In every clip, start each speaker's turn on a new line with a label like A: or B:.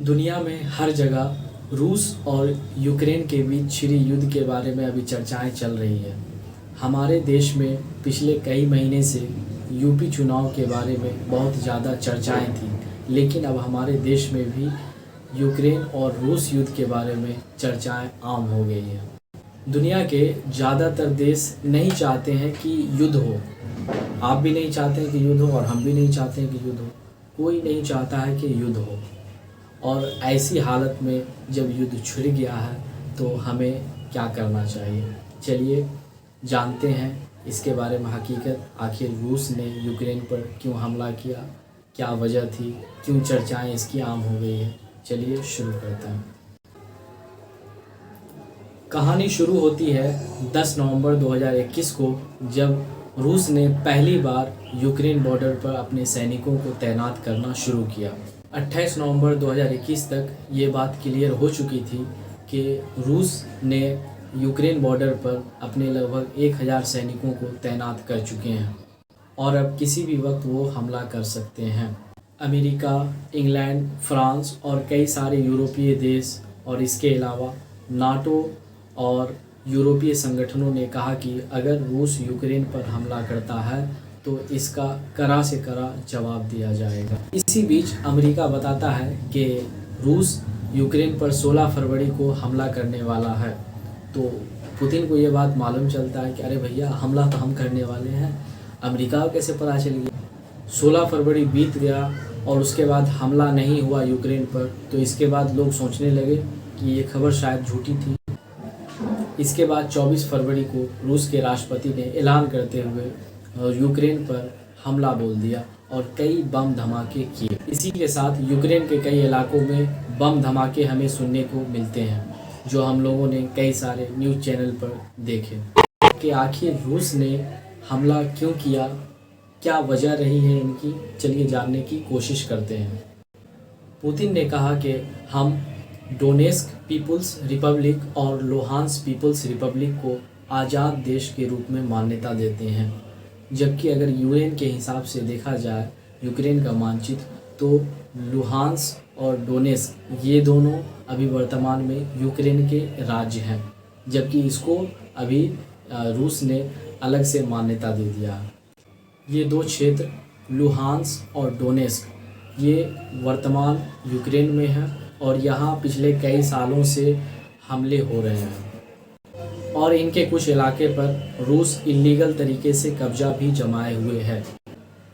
A: दुनिया में हर जगह रूस और यूक्रेन के बीच छिड़ी युद्ध के बारे में अभी चर्चाएं चल रही है। हमारे देश में पिछले कई महीने से यूपी चुनाव के बारे में बहुत ज़्यादा चर्चाएं थी, लेकिन अब हमारे देश में भी यूक्रेन और रूस युद्ध के बारे में चर्चाएं आम हो गई हैं। दुनिया के ज़्यादातर देश नहीं चाहते हैं कि युद्ध हो। आप भी नहीं चाहते हैं कि युद्ध हो और हम भी नहीं चाहते हैं कि युद्ध हो। कोई नहीं चाहता है कि युद्ध हो। और ऐसी हालत में जब युद्ध छिड़ गया है तो हमें क्या करना चाहिए, चलिए जानते हैं इसके बारे में हकीकत। आखिर रूस ने यूक्रेन पर क्यों हमला किया, क्या वजह थी, क्यों चर्चाएं इसकी आम हो गई है। चलिए शुरू करते हैं। कहानी शुरू होती है 10 नवंबर 2021 को, जब रूस ने पहली बार यूक्रेन बॉर्डर पर अपने सैनिकों को तैनात करना शुरू किया। 28 नवंबर 2021 तक ये बात क्लियर हो चुकी थी कि रूस ने यूक्रेन बॉर्डर पर अपने लगभग 1000 सैनिकों को तैनात कर चुके हैं और अब किसी भी वक्त वो हमला कर सकते हैं। अमेरिका, इंग्लैंड, फ्रांस और कई सारे यूरोपीय देश और इसके अलावा नाटो और यूरोपीय संगठनों ने कहा कि अगर रूस यूक्रेन पर हमला करता है तो इसका कड़ा से कड़ा जवाब दिया जाएगा। इसी बीच अमेरिका बताता है कि रूस यूक्रेन पर 16 फरवरी को हमला करने वाला है। तो पुतिन को ये बात मालूम चलता है कि अरे भैया, हमला तो हम करने वाले हैं। अमेरिका को कैसे पता चल गया? 16 फरवरी बीत गया और उसके बाद हमला नहीं हुआ यूक्रेन पर। तो इसके बाद लोग सोचने लगे कि ये खबर शायद झूठी थी। इसके बाद 24 फरवरी को रूस के राष्ट्रपति ने ऐलान करते हुए यूक्रेन पर हमला बोल दिया और कई बम धमाके किए। इसी के साथ यूक्रेन के कई इलाकों में बम धमाके हमें सुनने को मिलते हैं, जो हम लोगों ने कई सारे न्यूज़ चैनल पर देखे। कि आखिर रूस ने हमला क्यों किया, क्या वजह रही है इनकी, चलिए जानने की कोशिश करते हैं। पुतिन ने कहा कि हम डोनेस्क पीपुल्स रिपब्लिक और लुहांस्क पीपुल्स रिपब्लिक को आज़ाद देश के रूप में मान्यता देते हैं, जबकि अगर यूएन के हिसाब से देखा जाए यूक्रेन का मानचित्र, तो लुहांस्क और डोनेस्क ये दोनों अभी वर्तमान में यूक्रेन के राज्य हैं, जबकि इसको अभी रूस ने अलग से मान्यता दे दिया है। ये दो क्षेत्र लुहांस्क और डोनेस्क ये वर्तमान यूक्रेन में हैं और यहाँ पिछले कई सालों से हमले हो रहे हैं और इनके कुछ इलाके पर रूस इलीगल तरीके से कब्जा भी जमाए हुए है।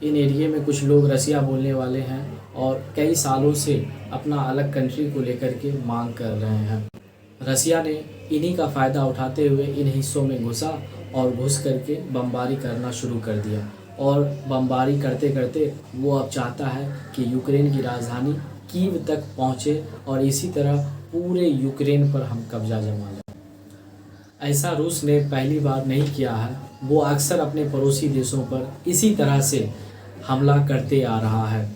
A: इन एरिया में कुछ लोग रसिया बोलने वाले हैं और कई सालों से अपना अलग कंट्री को लेकर के मांग कर रहे हैं। रसिया ने इन्हीं का फ़ायदा उठाते हुए इन हिस्सों में घुसा और घुस करके बमबारी करना शुरू कर दिया और बमबारी करते करते वो अब चाहता है कि यूक्रेन की राजधानी कीव तक पहुँचे और इसी तरह पूरे यूक्रेन पर हम कब्जा जमा लें। ऐसा रूस ने पहली बार नहीं किया है, वो अक्सर अपने पड़ोसी देशों पर इसी तरह से हमला करते आ रहा है।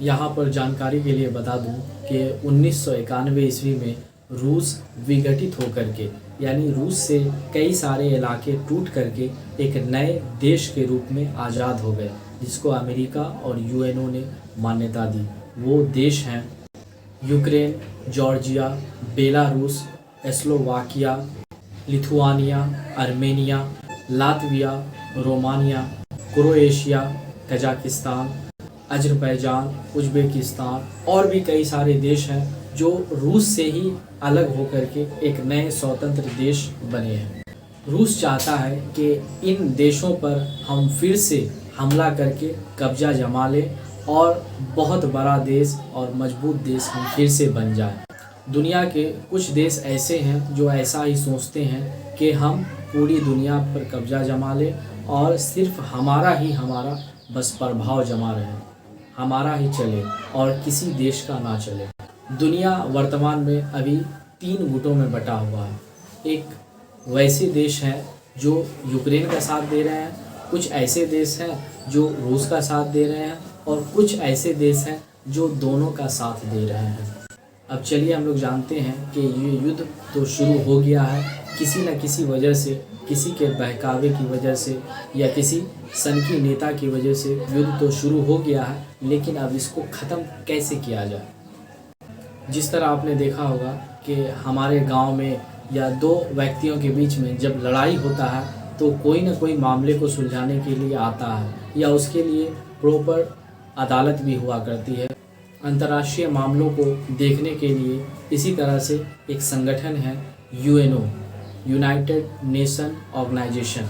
A: यहाँ पर जानकारी के लिए बता दूँ कि 1991 ईस्वी में रूस विघटित होकर के, यानी रूस से कई सारे इलाके टूट करके एक नए देश के रूप में आज़ाद हो गए, जिसको अमेरिका और यूएनओ ने मान्यता दी। वो देश हैं Ukraine, Georgia, Belarus, Slovakia, Lithuania, Armenia, Latvia, Romania, Croatia, Kazakhstan, Azerbaijan, Uzbekistan और भी कई सारे देश हैं जो रूस से ही अलग होकर के एक नए स्वतंत्र देश बने हैं। रूस चाहता है कि इन देशों पर हम फिर से हमला करके कब्जा जमा लें और बहुत बड़ा देश और मजबूत देश हम फिर से बन जाएं। दुनिया के कुछ देश ऐसे हैं जो ऐसा ही सोचते हैं कि हम पूरी दुनिया पर कब्जा जमा लें और सिर्फ हमारा बस प्रभाव जमा रहे, हमारा ही चले और किसी देश का ना चले। दुनिया वर्तमान में अभी 3 गुटों में बटा हुआ है। एक वैसे देश हैं जो यूक्रेन का साथ दे रहे हैं, कुछ ऐसे देश हैं जो रूस का साथ दे रहे हैं और कुछ ऐसे देश हैं जो दोनों का साथ दे रहे हैं। अब चलिए हम लोग जानते हैं कि ये युद्ध तो शुरू हो गया है, किसी न किसी वजह से, किसी के बहकावे की वजह से या किसी सनकी नेता की वजह से युद्ध तो शुरू हो गया है, लेकिन अब इसको ख़त्म कैसे किया जाए। जिस तरह आपने देखा होगा कि हमारे गांव में या दो व्यक्तियों के बीच में जब लड़ाई होता है तो कोई ना कोई मामले को सुलझाने के लिए आता है या उसके लिए प्रॉपर अदालत भी हुआ करती है। अंतर्राष्ट्रीय मामलों को देखने के लिए इसी तरह से एक संगठन है यूएनओ, यूनाइटेड नेशन ऑर्गेनाइजेशन,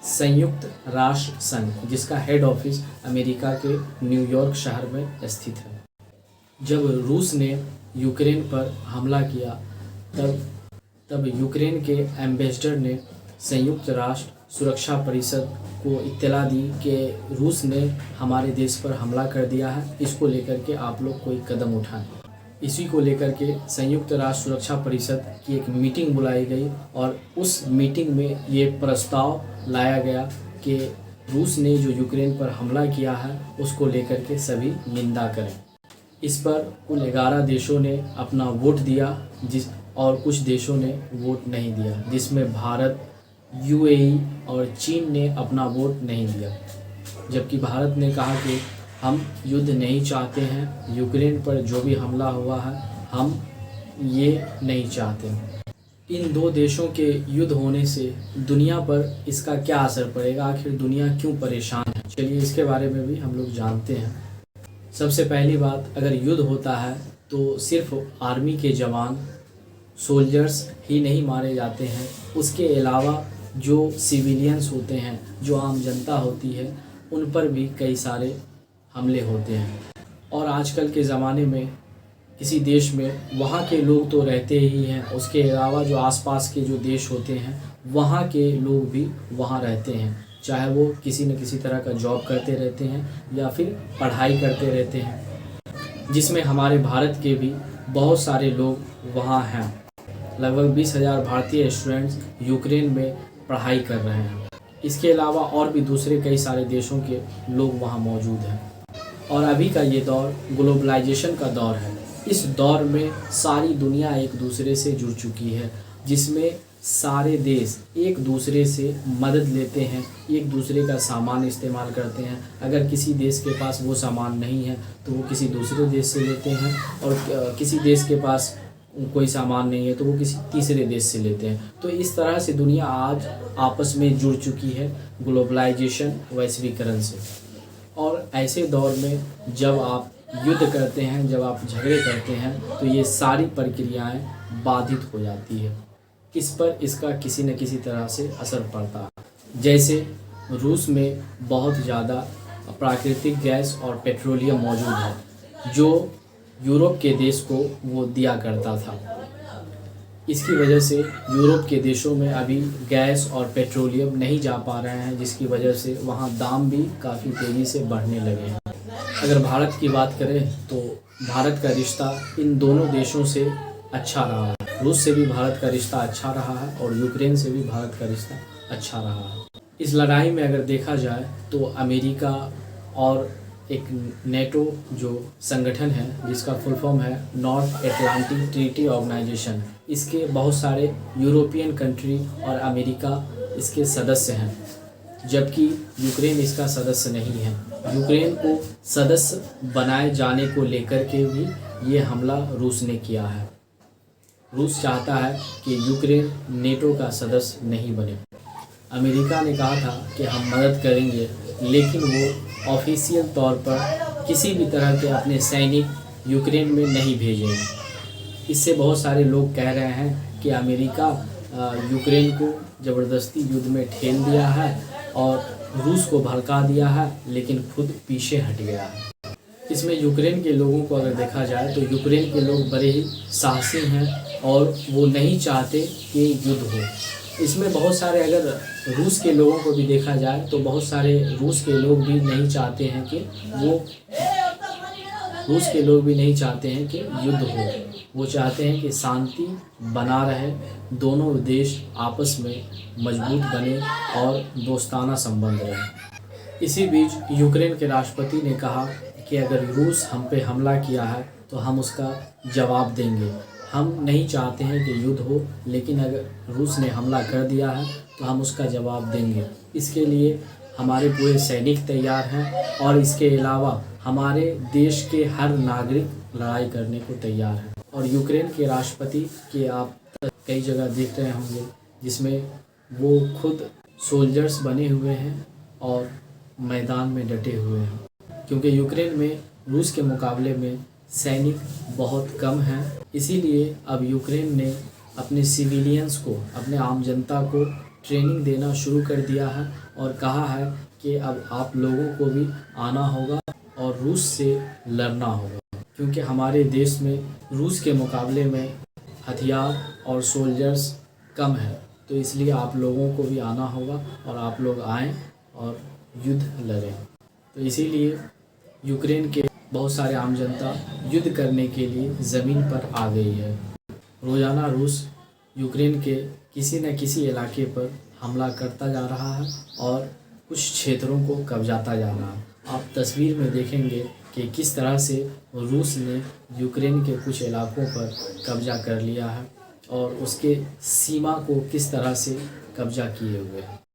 A: संयुक्त राष्ट्र संघ, जिसका हेड ऑफिस अमेरिका के न्यूयॉर्क शहर में स्थित है। जब रूस ने यूक्रेन पर हमला किया तब यूक्रेन के एम्बेसडर ने संयुक्त राष्ट्र सुरक्षा परिषद को इत्तला दी कि रूस ने हमारे देश पर हमला कर दिया है, इसको लेकर के आप लोग कोई कदम उठाएं। इसी को लेकर के संयुक्त राष्ट्र सुरक्षा परिषद की एक मीटिंग बुलाई गई और उस मीटिंग में ये प्रस्ताव लाया गया कि रूस ने जो यूक्रेन पर हमला किया है उसको लेकर के सभी निंदा करें। इस पर कुल 11 देशों ने अपना वोट दिया और कुछ देशों ने वोट नहीं दिया, जिसमें भारत, यूएई और चीन ने अपना वोट नहीं दिया। जबकि भारत ने कहा कि हम युद्ध नहीं चाहते हैं, यूक्रेन पर जो भी हमला हुआ है हम ये नहीं चाहते। इन दो देशों के युद्ध होने से दुनिया पर इसका क्या असर पड़ेगा, आखिर दुनिया क्यों परेशान है, चलिए इसके बारे में भी हम लोग जानते हैं। सबसे पहली बात, अगर युद्ध होता है तो सिर्फ आर्मी के जवान, सोल्जर्स ही नहीं मारे जाते हैं, उसके अलावा जो सिविलियंस होते हैं, जो आम जनता होती है, उन पर भी कई सारे हमले होते हैं। और आजकल के ज़माने में किसी देश में वहाँ के लोग तो रहते ही हैं, उसके अलावा जो आसपास के जो देश होते हैं वहाँ के लोग भी वहाँ रहते हैं, चाहे वो किसी न किसी तरह का जॉब करते रहते हैं या फिर पढ़ाई करते रहते हैं, जिसमें हमारे भारत के भी बहुत सारे लोग वहाँ हैं। लगभग 20,000 भारतीय स्टूडेंट्स यूक्रेन में पढ़ाई कर रहे हैं। इसके अलावा और भी दूसरे कई सारे देशों के लोग वहाँ मौजूद हैं। और अभी का ये दौर ग्लोबलाइजेशन का दौर है। इस दौर में सारी दुनिया एक दूसरे से जुड़ चुकी है, जिसमें सारे देश एक दूसरे से मदद लेते हैं, एक दूसरे का सामान इस्तेमाल करते हैं। अगर किसी देश के पास वो सामान नहीं है तो वो किसी दूसरे देश से लेते हैं, और किसी देश के पास कोई सामान नहीं है तो वो किसी तीसरे देश से लेते हैं। तो इस तरह से दुनिया आज आपस में जुड़ चुकी है ग्लोबलाइजेशन, वैश्वीकरण से। और ऐसे दौर में जब आप युद्ध करते हैं, जब आप झगड़े करते हैं, तो ये सारी प्रक्रियाएं बाधित हो जाती है। इस पर इसका किसी न किसी तरह से असर पड़ता है। जैसे रूस में बहुत ज़्यादा प्राकृतिक गैस और पेट्रोलियम मौजूद है, जो यूरोप के देश को वो दिया करता था। इसकी वजह से यूरोप के देशों में अभी गैस और पेट्रोलियम नहीं जा पा रहे हैं, जिसकी वजह से वहाँ दाम भी काफ़ी तेज़ी से बढ़ने लगे हैं। अगर भारत की बात करें तो भारत का रिश्ता इन दोनों देशों से अच्छा रहा है। रूस से भी भारत का रिश्ता अच्छा रहा है और यूक्रेन से भी भारत का रिश्ता अच्छा रहा है। इस लड़ाई में अगर देखा जाए तो अमेरिका और एक नेटो जो संगठन है, जिसका फुल फॉर्म है नॉर्थ एटलांटिक ट्रीटी ऑर्गेनाइजेशन, इसके बहुत सारे यूरोपियन कंट्री और अमेरिका इसके सदस्य हैं, जबकि यूक्रेन इसका सदस्य नहीं है। यूक्रेन को सदस्य बनाए जाने को लेकर के भी ये हमला रूस ने किया है। रूस चाहता है कि यूक्रेन नेटो का सदस्य नहीं बने। अमेरिका ने कहा था कि हम मदद करेंगे, लेकिन वो ऑफिशियल तौर पर किसी भी तरह के अपने सैनिक यूक्रेन में नहीं भेजेंगे। इससे बहुत सारे लोग कह रहे हैं कि अमेरिका यूक्रेन को ज़बरदस्ती युद्ध में ठेल दिया है और रूस को भड़का दिया है, लेकिन खुद पीछे हट गया है। इसमें यूक्रेन के लोगों को अगर देखा जाए तो यूक्रेन के लोग बड़े ही साहसी हैं और वो नहीं चाहते कि युद्ध हो। इसमें बहुत सारे, अगर रूस के लोगों को भी देखा जाए तो बहुत सारे रूस के लोग भी नहीं चाहते हैं कि युद्ध हो। वो चाहते हैं कि शांति बना रहे, दोनों देश आपस में मजबूत बने और दोस्ताना संबंध रहे। इसी बीच यूक्रेन के राष्ट्रपति ने कहा कि अगर रूस हम पे हमला किया है तो हम उसका जवाब देंगे। हम नहीं चाहते हैं कि युद्ध हो, लेकिन अगर रूस ने हमला कर दिया है तो हम उसका जवाब देंगे। इसके लिए हमारे पूरे सैनिक तैयार हैं और इसके अलावा हमारे देश के हर नागरिक लड़ाई करने को तैयार है। और यूक्रेन के राष्ट्रपति के आप कई जगह देख रहे होंगे जिसमें वो खुद सोल्जर्स बने हुए हैं और मैदान में डटे हुए हैं, क्योंकि यूक्रेन में रूस के मुकाबले में सैनिक बहुत कम हैं। इसीलिए अब यूक्रेन ने अपने सिविलियंस को, अपने आम जनता को ट्रेनिंग देना शुरू कर दिया है और कहा है कि अब आप लोगों को भी आना होगा और रूस से लड़ना होगा, क्योंकि हमारे देश में रूस के मुकाबले में हथियार और सोल्जर्स कम है। तो इसलिए आप लोगों को भी आना होगा और आप लोग आएँ और युद्ध लड़ें। तो इसीलिए यूक्रेन के बहुत सारे आम जनता युद्ध करने के लिए ज़मीन पर आ गई है। रोज़ाना रूस यूक्रेन के किसी न किसी इलाके पर हमला करता जा रहा है और कुछ क्षेत्रों को कब्जाता जा रहा है। आप तस्वीर में देखेंगे कि किस तरह से रूस ने यूक्रेन के कुछ इलाकों पर कब्जा कर लिया है और उसके सीमा को किस तरह से कब्जा किए हुए हैं।